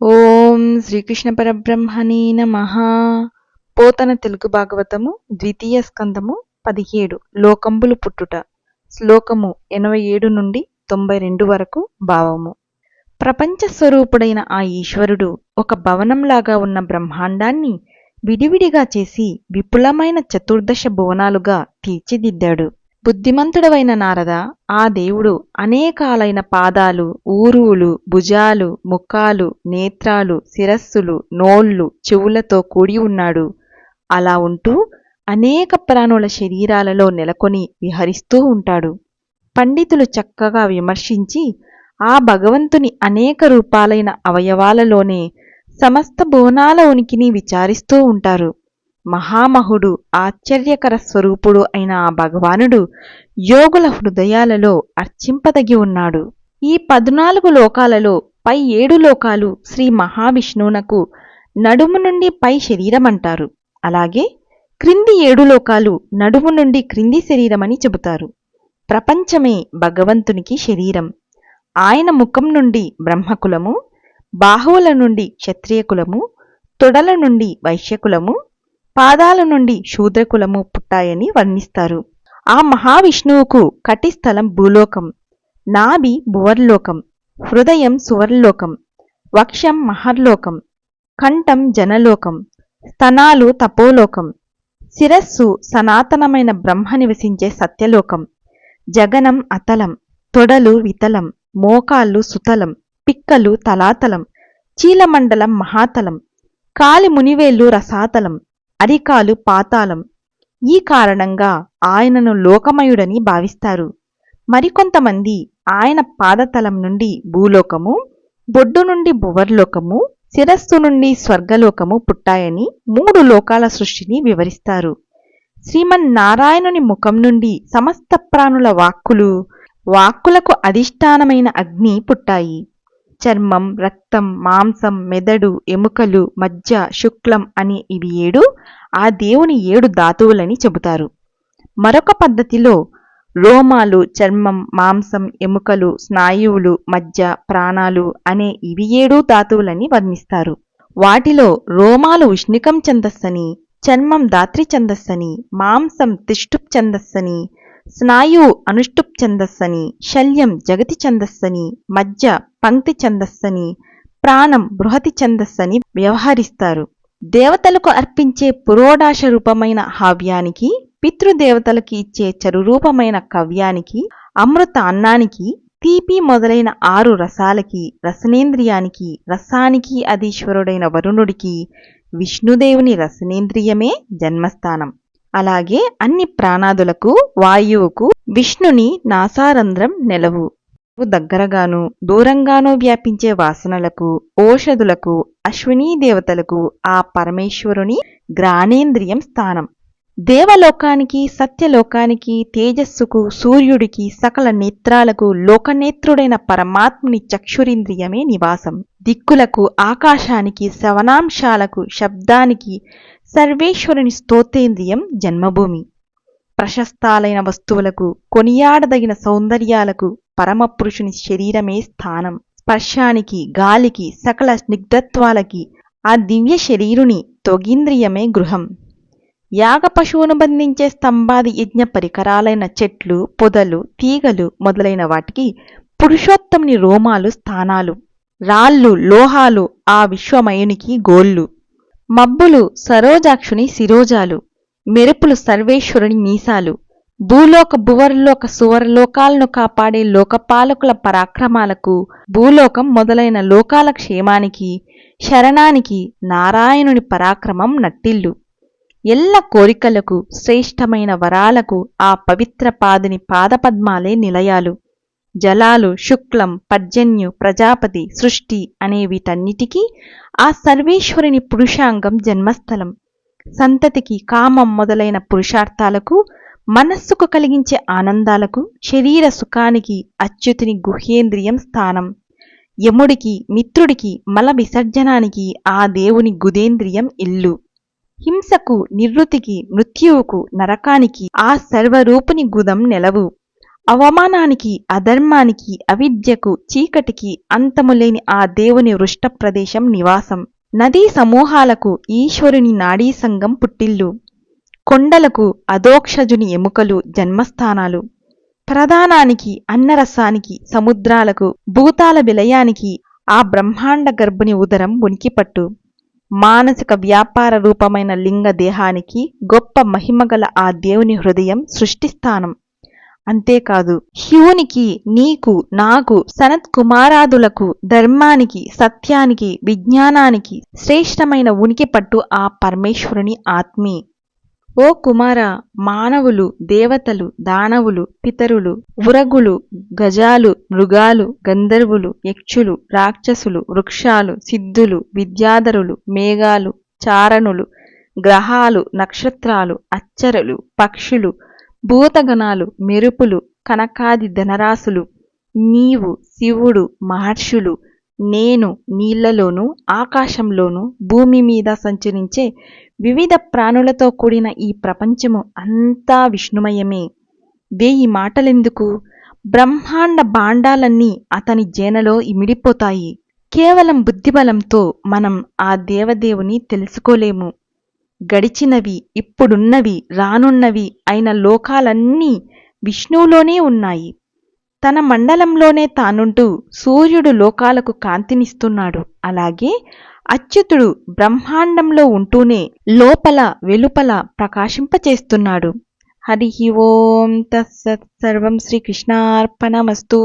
ఓం శ్రీకృష్ణ పరబ్రహ్మణే నమః. పోతన తెలుగు భాగవతము ద్వితీయ స్కందము 17 లోకంబులు పుట్టుట. శ్లోకము 87 నుండి 92 వరకు భావము. ప్రపంచ స్వరూపుడైన ఆ ఈశ్వరుడు ఒక భవనంలాగా ఉన్న బ్రహ్మాండాన్ని విడివిడిగా చేసి విపులమైన చతుర్దశ భువనాలుగా తీర్చిదిద్దాడు. బుద్ధిమంతుడవైన నారద, ఆ దేవుడు అనేకాలైన పాదాలు, ఊరువులు, భుజాలు, ముఖాలు, నేత్రాలు, శిరస్సులు, నోళ్ళు, చెవులతో కూడి ఉన్నాడు. అలా ఉంటూ అనేక ప్రాణుల శరీరాలలో నెలకొని విహరిస్తూ ఉంటాడు. పండితులు చక్కగా విమర్శించి ఆ భగవంతుని అనేక రూపాలైన అవయవాలలోనే సమస్త భువనాల ఉనికిని విచారిస్తూ ఉంటారు. మహామహుడు, ఆశ్చర్యకర స్వరూపుడు అయిన ఆ భగవానుడు యోగుల హృదయాలలో అర్చింపదగి ఉన్నాడు. ఈ 14 లోకాలలో పై 7 లోకాలు శ్రీ మహావిష్ణువునకు నడుము నుండి పై శరీరమంటారు. అలాగే క్రింది 7 లోకాలు నడుము నుండి క్రింది శరీరమని చెబుతారు. ప్రపంచమే భగవంతునికి శరీరం. ఆయన ముఖం నుండి బ్రహ్మకులము, బాహువుల నుండి క్షత్రియకులము, తొడల నుండి వైశ్యకులము, పాదాల నుండి శూద్రకులము పుట్టాయని వర్ణిస్తారు. ఆ మహావిష్ణువుకు కటిస్థలం భూలోకం, నాభి భువర్లోకం, హృదయం సువర్లోకం, వక్షం మహర్లోకం, కంఠం జనలోకం, స్తనాలు తపోలోకం, శిరస్సు సనాతనమైన బ్రహ్మ నివసించే సత్యలోకం, జగనం అతలం, తొడలు వితలం, మోకాళ్ళు సుతలం, పిక్కలు తలాతలం, చీలమండలం మహాతలం, కాలి మునివేళ్ళు రసాతలం, అరికాలు పాతాళం. ఈ కారణంగా ఆయనను లోకమయుడని భావిస్తారు. మరికొంతమంది ఆయన పాదతలం నుండి భూలోకము, బొడ్డు నుండి భువర్లోకము, శిరస్సు నుండి స్వర్గలోకము పుట్టాయని 3 లోకాల సృష్టిని వివరిస్తారు. శ్రీమన్నారాయణుని ముఖం నుండి సమస్త ప్రాణుల వాక్కులకు అధిష్టానమైన అగ్ని పుట్టాయి. చర్మం, రక్తం, మాంసం, మెదడు, ఎముకలు, మజ్జ, శుక్లం అని ఇవి 7 ఆ దేవుని 7 ధాతువులని చెబుతారు. మరొక పద్ధతిలో రోమాలు, చర్మం, మాంసం, ఎముకలు, స్నాయువులు, మజ్జ, ప్రాణాలు అనే ఇవి 7 ధాతువులని వర్ణిస్తారు. వాటిలో రోమాలు ఉష్ణికం ఛందస్సని, చర్మం ధాత్రి ఛందస్సని, మాంసం తిష్టుప్ ఛందస్సని, స్నాయువు అనుష్టుప్ ఛందస్సని, శల్యం జగతి ఛందస్సని, మజ్జ పంక్తి ఛందస్సని, ప్రాణం బృహతి ఛందస్సని వ్యవహరిస్తారు. దేవతలకు అర్పించే పురోడాశ రూపమైన హావ్యానికి, పితృదేవతలకి ఇచ్చే చరురూపమైన కవ్యానికి, అమృత అన్నానికి, తీపి మొదలైన 6 రసాలకి, రసనేంద్రియానికి, రసానికి అధీశ్వరుడైన వరుణుడికి విష్ణుదేవుని రసనేంద్రియమే జన్మస్థానం. అలాగే అన్ని ప్రాణాదులకు, వాయువుకు విష్ణుని నాసారంధ్రం నెలవు. దగ్గరగాను దూరంగానూ వ్యాపించే వాసనలకు, ఓషధులకు, అశ్వినీ దేవతలకు ఆ పరమేశ్వరుని గ్రాణేంద్రియం స్థానం. దేవలోకానికి, సత్యలోకానికి, తేజస్సుకు, సూర్యుడికి, సకల నేత్రాలకు లోకనేత్రుడైన పరమాత్ముని చక్షురింద్రియమే నివాసం. దిక్కులకు, ఆకాశానికి, శ్రవణాంశాలకు, శబ్దానికి సర్వేశ్వరుని స్తోత్రేంద్రియం జన్మభూమి. ప్రశస్తాలైన వస్తువులకు, కొనియాడదగిన సౌందర్యాలకు పరమపురుషుని శరీరమే స్థానం. స్పర్శానికి, గాలికి, సకల స్నిగ్ధత్వాలకి ఆ దివ్య శరీరుని త్వగింద్రియమే గృహం. యాగ పశువును బంధించే స్తంభాది యజ్ఞ పరికరాలైన చెట్లు, పొదలు, తీగలు మొదలైన వాటికి పురుషోత్తముని రోమాలు స్థానాలు. రాళ్ళు, లోహాలు ఆ విశ్వమయునికి గోళ్ళు. మబ్బులు సరోజాక్షుని శిరోజాలు. మెరుపులు సర్వేశ్వరుని మీసాలు. భూలోక భువర్లోక సువర్లోకాలను కాపాడే లోకపాలకుల పరాక్రమాలకు, భూలోకం మొదలైన లోకాల క్షేమానికి, శరణానికి నారాయణుని పరాక్రమం నట్టిల్లు. ఎల్ల కోరికలకు, శ్రేష్టమైన వరాలకు ఆ పవిత్ర పాదుని పాదపద్మాలే నిలయాలు. జలాలు, శుక్లం, పర్జన్యు, ప్రజాపతి, సృష్టి అనే వీటన్నిటికీ ఆ సర్వేశ్వరుని పురుషాంగం జన్మస్థలం. సంతతికి, కామం మొదలైన పురుషార్థాలకు, మనస్సుకు కలిగించే ఆనందాలకు, శరీర సుఖానికి అచ్యుతుని గుహ్యేంద్రియం స్థానం. యముడికి, మిత్రుడికి, మల విసర్జనానికి ఆ దేవుని గుదేంద్రియం ఇల్లు. హింసకు, నిర్వృతికి, మృత్యువుకు, నరకానికి ఆ సర్వరూపుని గుదం నెలవు. అవమానానికి, అధర్మానికి, అవిద్యకు, చీకటికి అంతములేని ఆ దేవుని వృష్ట ప్రదేశం నివాసం. నదీ సమూహాలకు ఈశ్వరుని నాడీ సంఘం పుట్టిల్లు. కొండలకు అధోక్షజుని ఎముకలు జన్మస్థానాలు. ప్రధానానికి, అన్నరసానికి, సముద్రాలకు, భూతాల విలయానికి ఆ బ్రహ్మాండ గర్భుని ఉదరం ఉనికిపట్టు. మానసిక వ్యాపార రూపమైన లింగ దేహానికి గొప్ప మహిమగల ఆ దేవుని హృదయం సృష్టిస్థానం. అంతేకాదు, శివునికి, నీకు, నాకు, సనత్కుమారాదులకు, ధర్మానికి, సత్యానికి, విజ్ఞానానికి శ్రేష్టమైన ఉనికి పట్టు ఆ పరమేశ్వరుని ఆత్మే. ఓ కుమారా, మానవులు, దేవతలు, దానవులు, పితరులు, ఉరగులు, గజాలు, మృగాలు, గంధర్వులు, యక్షులు, రాక్షసులు, వృక్షాలు, సిద్ధులు, విద్యాధరులు, మేఘాలు, చారణులు, గ్రహాలు, నక్షత్రాలు, అచ్చరులు, పక్షులు, భూతగణాలు, మెరుపులు, కనకాది ధనరాశులు, నీవు, శివుడు, మహర్షులు, నేను, నీళ్లలోనూ ఆకాశంలోనూ భూమి మీద సంచరించే వివిధ ప్రాణులతో కూడిన ఈ ప్రపంచము అంతా విష్ణుమయమే. 1000 మాటలెందుకు? బ్రహ్మాండ భాండాలన్నీ అతని జేనలో ఇమిడిపోతాయి. కేవలం బుద్ధిబలంతో మనం ఆ దేవదేవుని తెలుసుకోలేము. గడిచినవి, ఇప్పుడున్నవి, రానున్నవి అయిన లోకాలన్నీ విష్ణువులోనే ఉన్నాయి. తన మండలంలోనే తానుంటూ సూర్యుడు లోకాలకు కాంతినిస్తున్నాడు. అలాగే అచ్యుతుడు బ్రహ్మాండంలో ఉంటూనే లోపల వెలుపల ప్రకాశింపచేస్తున్నాడు. హరి ఓం తత్సత్. సర్వం శ్రీకృష్ణార్పణమస్తు.